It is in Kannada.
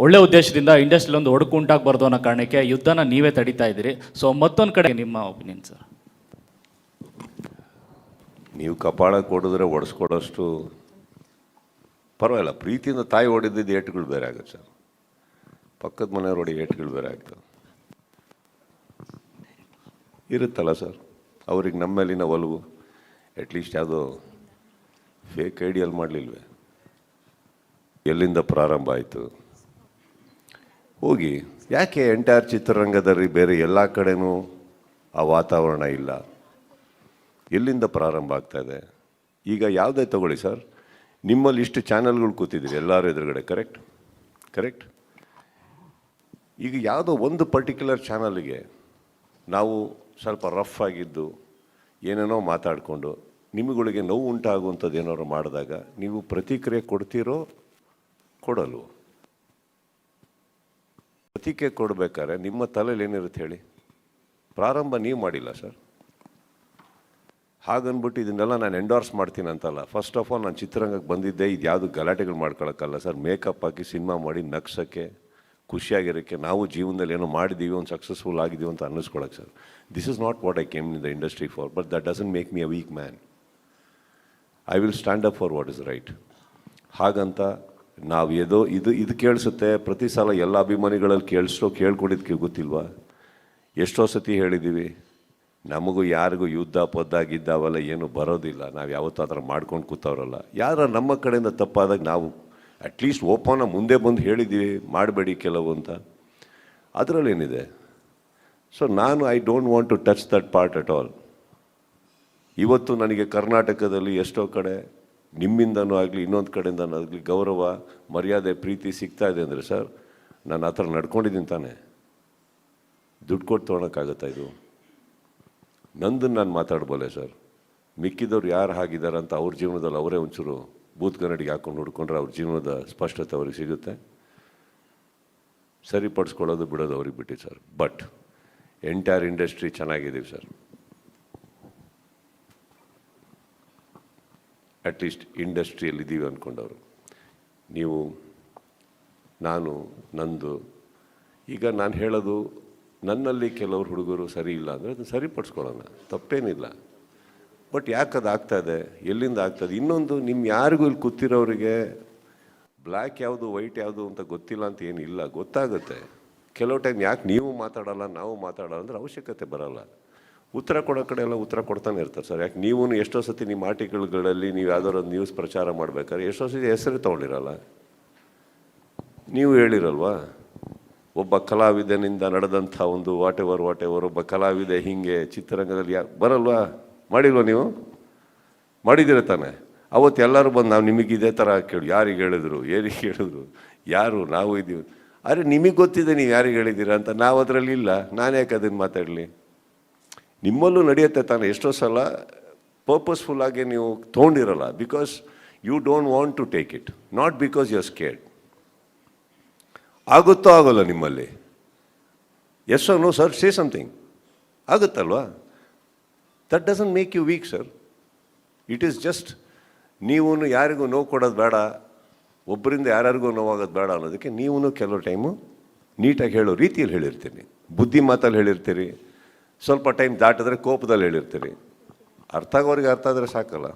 ಒಳ್ಳೆ ಉದ್ದೇಶದಿಂದ ಇಂಡಸ್ಟ್ರಿಯಲ್ಲಿ ಒಂದು ಒಡಕು ಉಂಟಾಗಬಾರ್ದು ಅನ್ನೋ ಕಾರಣಕ್ಕೆ ಯುದ್ಧನ ನೀವೇ ತಡೀತಾ ಇದ್ದೀರಿ. ಸೊ ಮತ್ತೊಂದು ಕಡೆ ನಿಮ್ಮ ಒಪಿನಿಯನ್ ಸರ್? ನೀವು ಕಪಾಳ ಕೊಡಿದ್ರೆ ಒಡಿಸ್ಕೊಡೋಷ್ಟು ಪರವಾಗಿಲ್ಲ. ಪ್ರೀತಿಯಿಂದ ತಾಯಿ ಹೊಡೆದಿದ್ದು ಏಟುಗಳು ಬೇರೆ ಆಗುತ್ತೆ ಸರ್, ಪಕ್ಕದ ಮನೆಯವ್ರು ಹೊಡಿ ಏಟುಗಳು ಬೇರೆ ಆಗ್ತವೆ ಇರುತ್ತಲ್ಲ ಸರ್. ಅವ್ರಿಗೆ ನಮ್ಮ ಮೇಲಿನ ಒಲವು ಅಟ್ಲೀಸ್ಟ್ ಯಾವುದೋ ಫೇಕ್ ಐಡಿಯಲ್ ಮಾಡಲಿಲ್ವೇ? ಎಲ್ಲಿಂದ ಪ್ರಾರಂಭ ಆಯಿತು? ಹೋಗಿ ಯಾಕೆ ಎಂಟೈರ್ ಚಿತ್ರರಂಗದಲ್ಲಿ ಬೇರೆ ಎಲ್ಲ ಕಡೆನೂ ಆ ವಾತಾವರಣ ಇಲ್ಲ? ಎಲ್ಲಿಂದ ಪ್ರಾರಂಭ ಆಗ್ತಾಯಿದೆ? ಈಗ ಯಾವುದೇ ತಗೊಳ್ಳಿ ಸರ್, ನಿಮ್ಮಲ್ಲಿ ಇಷ್ಟು ಚಾನಲ್ಗಳು ಕೂತಿದ್ದೀರಿ ಎಲ್ಲರೂ ಎದುರುಗಡೆ, ಕರೆಕ್ಟ್. ಈಗ ಯಾವುದೋ ಒಂದು ಪರ್ಟಿಕ್ಯುಲರ್ ಚಾನಲ್ಗೆ ನಾವು ಸ್ವಲ್ಪ ರಫ್ ಆಗಿದ್ದು ಏನೇನೋ ಮಾತಾಡಿಕೊಂಡು ನಿಮಗಳಿಗೆ ನೋವು ಉಂಟಾಗುವಂಥದ್ದು ಏನಾದ್ರು ಮಾಡಿದಾಗ ನೀವು ಪ್ರತಿಕ್ರಿಯೆ ಕೊಡ್ತೀರೋ ಕೊಡಲ್ವೋ? ಪ್ರತಿಕ್ರಿಯೆ ಕೊಡಬೇಕಾದ್ರೆ ನಿಮ್ಮ ತಲೆಯಲ್ಲಿ ಏನಿರುತ್ತೆ ಹೇಳಿ? ಪ್ರಾರಂಭ ನೀವು ಮಾಡಿಲ್ಲ ಸರ್. ಹಾಗನ್ಬಿಟ್ಟು ಇದನ್ನೆಲ್ಲ ನಾನು ಎಂಡೋರ್ಸ್ ಮಾಡ್ತೀನಿ ಅಂತಲ್ಲ. ಫಸ್ಟ್ ಆಫ್ ಆಲ್ ನಾನು ಚಿತ್ರರಂಗಕ್ಕೆ ಬಂದಿದ್ದೆ ಇದು ಯಾವುದು ಗಲಾಟೆಗಳು ಮಾಡ್ಕೊಳಕ್ಕಲ್ಲ ಸರ್. ಮೇಕಪ್ ಹಾಕಿ ಸಿನಿಮಾ ಮಾಡಿ ನಗ್ಸೋಕ್ಕೆ, ಖುಷಿಯಾಗಿರೋಕ್ಕೆ, ನಾವು ಜೀವನದಲ್ಲಿ ಏನೋ ಮಾಡಿದ್ದೀವಿ, ಒಂದು ಸಕ್ಸಸ್ಫುಲ್ ಆಗಿದ್ದೀವಿ ಅಂತ ಅನ್ನಿಸ್ಕೊಳಕ್ಕೆ sir. This is not what I came in the industry for, but that doesn't make me a weak man. I will stand up for what is right. ಹಾಗಂತ ನಾವು ಇದು ಕೇಳಿಸುತ್ತೆ ಪ್ರತಿ ಸಲ ಎಲ್ಲ ಅಭಿಮಾನಿಗಳಲ್ಲಿ ಕೇಳ್ಕೊಂಡಿದ್ದಕ್ಕೆ ಗೊತ್ತಿಲ್ವಾ? ಎಷ್ಟೋ ಸತಿ ಹೇಳಿದ್ದೀವಿ, ನಮಗೂ ಯಾರಿಗೂ ಯುದ್ಧ ಪದ್ದಾಗಿದ್ದಾವಲ್ಲ ಏನು ಬರೋದಿಲ್ಲ. ನಾವು ಯಾವತ್ತೂ ಆ ಥರ ಮಾಡ್ಕೊಂಡು ಕೂತವ್ರಲ್ಲ. ಯಾರು ನಮ್ಮ ಕಡೆಯಿಂದ ತಪ್ಪಾದಾಗ ನಾವು ಅಟ್ಲೀಸ್ಟ್ ಓಪನ್ನ ಮುಂದೆ ಬಂದು ಹೇಳಿದ್ದೀವಿ ಮಾಡಬೇಡಿ ಕೆಲವು ಅಂತ. ಅದರಲ್ಲೇನಿದೆ? ಸೊ ನಾನು I don't want to touch that part at all. ಇವತ್ತು ನನಗೆ ಕರ್ನಾಟಕದಲ್ಲಿ ಎಷ್ಟೋ ಕಡೆ ನಿಮ್ಮಿಂದನೂ ಆಗಲಿ ಇನ್ನೊಂದು ಕಡೆಯಿಂದನೂ ಆಗಲಿ ಗೌರವ, ಮರ್ಯಾದೆ, ಪ್ರೀತಿ ಸಿಗ್ತಾ ಇದೆ ಅಂದರೆ ಸರ್ ನಾನು ಆ ಥರ ನಡ್ಕೊಂಡಿದ್ದೀನಿ ತಾನೆ. ದುಡ್ಡು ಕೊಟ್ಟು ತೊಗೊಳಕ್ಕಾಗತ್ತಾ ಇದು? ನಂದನ್ನು ನಾನು ಮಾತಾಡ್ಬೋಲೆ ಸರ್. ಮಿಕ್ಕಿದವ್ರು ಯಾರು ಹಾಗಿದ್ದಾರೆ ಅಂತ ಅವ್ರ ಜೀವನದಲ್ಲಿ ಅವರೇ ಒಂಚೂರು ಬೂತ್ ಕನ್ನಡಿಗೆ ಹಾಕೊಂಡು ಹುಡ್ಕೊಂಡ್ರೆ ಅವ್ರ ಜೀವನದ ಸ್ಪಷ್ಟತೆ ಅವ್ರಿಗೆ ಸಿಗುತ್ತೆ. ಸರಿಪಡಿಸ್ಕೊಳ್ಳೋದು ಬಿಡೋದು ಅವ್ರಿಗೆ ಬಿಟ್ಟು ಸರ್. ಬಟ್ ಎಂಟೈರ್ ಇಂಡಸ್ಟ್ರಿ ಚೆನ್ನಾಗಿದ್ದೀವಿ ಸರ್. ಅಟ್ಲೀಸ್ಟ್ ಇಂಡಸ್ಟ್ರಿಯಲ್ಲಿದ್ದೀವಿ ಅಂದ್ಕೊಂಡವರು ನೀವು, ನಾನು, ನಂದು. ಈಗ ನಾನು ಹೇಳೋದು ನನ್ನಲ್ಲಿ ಕೆಲವರು ಹುಡುಗರು ಸರಿ ಇಲ್ಲ ಅಂದರೆ ಅದನ್ನು ಸರಿಪಡಿಸ್ಕೊಳ್ಳೋಣ, ತಪ್ಪೇನಿಲ್ಲ. ಬಟ್ ಯಾಕೆ ಅದು ಆಗ್ತಾಯಿದೆ, ಎಲ್ಲಿಂದ ಆಗ್ತದೆ? ಇನ್ನೊಂದು, ನಿಮ್ಮ ಯಾರಿಗೂ ಇಲ್ಲಿ ಕೂತಿರೋರಿಗೆ ಬ್ಲ್ಯಾಕ್ ಯಾವುದು ವೈಟ್ ಯಾವುದು ಅಂತ ಗೊತ್ತಿಲ್ಲ ಅಂತ ಏನಿಲ್ಲ, ಗೊತ್ತಾಗುತ್ತೆ. ಕೆಲವು ಟೈಮ್ ಯಾಕೆ ನೀವು ಮಾತಾಡೋಲ್ಲ ನಾವು ಮಾತಾಡೋಲ್ಲ ಅಂದರೆ ಅವಶ್ಯಕತೆ ಬರೋಲ್ಲ. ಉತ್ತರ ಕೊಡೋ ಕಡೆ ಎಲ್ಲ ಉತ್ತರ ಕೊಡ್ತಾನೆ ಇರ್ತಾರೆ ಸರ್. ಯಾಕೆ ನೀವು ಎಷ್ಟೋ ಸತಿ ನಿಮ್ಮ ಆರ್ಟಿಕಲ್ಗಳಲ್ಲಿ ನೀವು ಯಾವ್ದಾದ್ರು ಒಂದು ನ್ಯೂಸ್ ಪ್ರಚಾರ ಮಾಡ್ಬೇಕಾದ್ರೆ ಎಷ್ಟೋ ಸತಿ ಹೆಸರು ತೊಗೊಂಡಿರಲ್ಲ. ನೀವು ಹೇಳಿರಲ್ವಾ, ಒಬ್ಬ ಕಲಾವಿದನಿಂದ ನಡೆದಂಥ ಒಂದು ವಾಟ್ ಎವರ್ ಒಬ್ಬ ಕಲಾವಿದೆ ಹೀಗೆ ಚಿತ್ರರಂಗದಲ್ಲಿ ಬರಲ್ವಾ? ಮಾಡಿಲ್ವ? ನೀವು ಮಾಡಿದ್ದೀರ ತಾನೆ. ಅವತ್ತು ಎಲ್ಲರೂ ಬಂದು ನಾವು ನಿಮಗೆ ಇದೇ ಥರ ಕೇಳಿ ಯಾರಿಗೆ ಹೇಳಿದ್ರು, ಏನಿಗೆ ಹೇಳಿದ್ರು, ಯಾರು ನಾವು ಇದ್ದೀವಿ. ಆದರೆ ನಿಮಗೆ ಗೊತ್ತಿದೆ ನೀವು ಯಾರಿಗೆ ಹೇಳಿದ್ದೀರ ಅಂತ. ನಾವು ಅದರಲ್ಲಿ ಇಲ್ಲ, ನಾನು ಯಾಕೆ ಅದನ್ನು ಮಾತಾಡಲಿ? ನಿಮ್ಮಲ್ಲೂ ನಡೆಯುತ್ತೆ ತಾನೆ. ಎಷ್ಟೋ ಸಲ ಪರ್ಪಸ್ಫುಲ್ಲಾಗಿ ನೀವು ತೊಗೊಂಡಿರಲ್ಲ, because you don't want to take it, not because you are scared. ಆಗುತ್ತೋ ಆಗೋಲ್ಲ ನಿಮ್ಮಲ್ಲಿ? Yes no sir, say something. ಆಗುತ್ತಲ್ವಾ? That doesn't make you weak sir. It is just ನೀವು ಯಾರಿಗೂ ನೋವು ಕೊಡೋದು ಬೇಡ, ಒಬ್ಬರಿಂದ ಯಾರ್ಯಾರಿಗೂ ನೋವಾಗೋದು ಬೇಡ ಅನ್ನೋದಕ್ಕೆ ನೀವು ಕೆಲವು ಟೈಮು ನೀಟಾಗಿ ಹೇಳೋ ರೀತಿಯಲ್ಲಿ ಹೇಳಿರ್ತೀನಿ, ಬುದ್ಧಿ ಮಾತಲ್ಲಿ ಹೇಳಿರ್ತೀರಿ. ಸ್ವಲ್ಪ ಟೈಮ್ ದಾಟಿದ್ರೆ ಕೋಪದಲ್ಲಿ ಹೇಳಿರ್ತೀರಿ. ಅರ್ಥ ಆಗೋರಿಗೆ ಅರ್ಥ ಆದರೆ ಸಾಕಲ್ಲ.